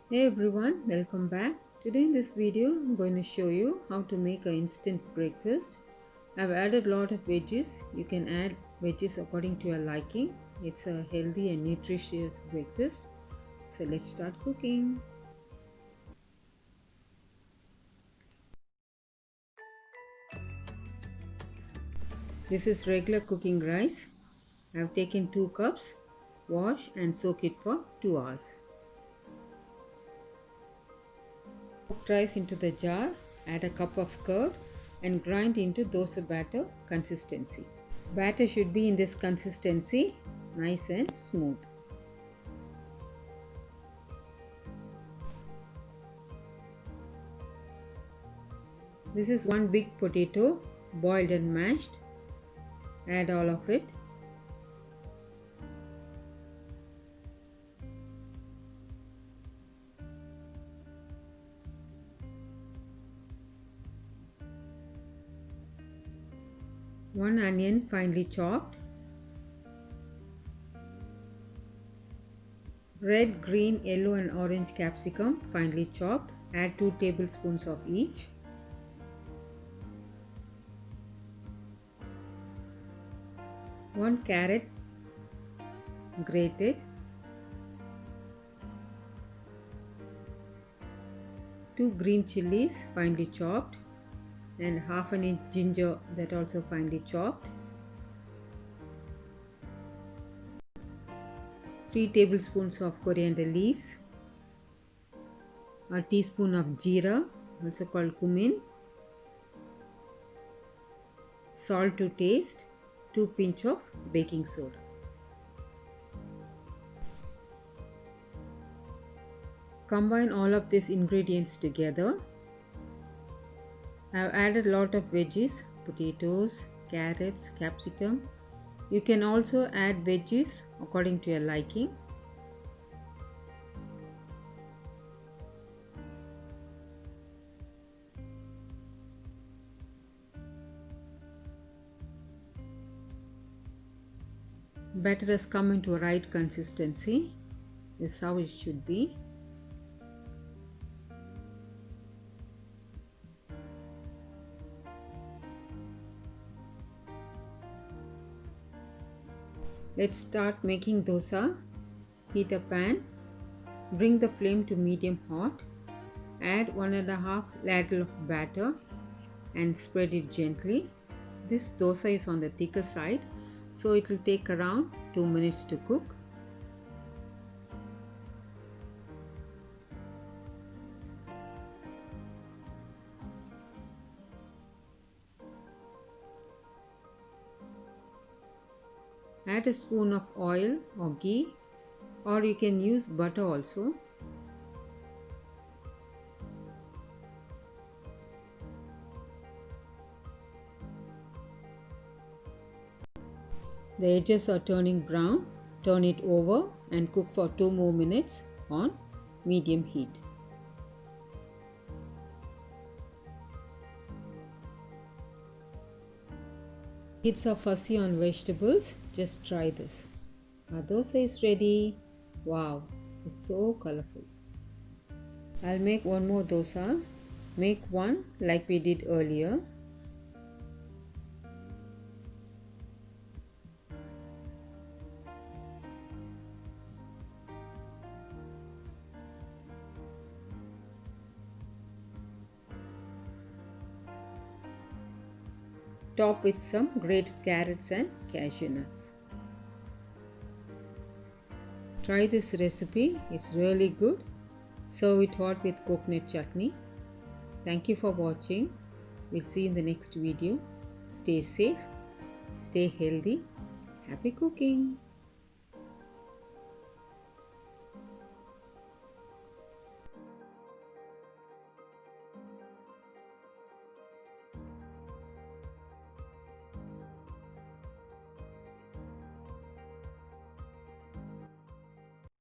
Hey everyone, welcome back. Today in this video, I'm going to show you how to make an instant breakfast. I've added a lot of veggies. You can add veggies according to your liking. It's a healthy and nutritious breakfast. So let's start cooking. This is regular cooking rice. I've taken 2 cups, wash and soak it for 2 hours. Cooked rice into the jar, add a cup of curd and grind into dosa batter consistency. Batter should be in this consistency, nice and smooth. This is one big potato, boiled and mashed. Add all of it. One onion finely chopped. Red, green, yellow and orange capsicum finely chopped. Add 2 tablespoons of each. One carrot grated. 2 green chilies finely chopped and half an inch ginger that also finely chopped. 3 tablespoons of coriander leaves. A teaspoon of jeera, also called cumin. Salt to taste. 2 pinch of baking soda. Combine all of these ingredients together. I've added a lot of veggies, potatoes, carrots, capsicum. You can also add veggies according to your liking. Batter has come into a right consistency. This is how it should be. Let's start making dosa. Heat a pan. Bring the flame to medium hot. Add 1.5 ladle of batter and spread it gently. This dosa is on the thicker side, so it will take around 2 minutes to cook. Add a spoon of oil or ghee, or you can use butter also. The edges are turning brown. Turn it over and cook for 2 more minutes on medium heat. Kids are fussy on vegetables. Just try this. Our dosa is ready. Wow, it's so colorful. I'll make one more dosa. Make one like we did earlier. Top with some grated carrots and cashew nuts. Try this recipe, it's really good. Serve it hot with coconut chutney. Thank you for watching. We'll see you in the next video. Stay safe, stay healthy, happy cooking.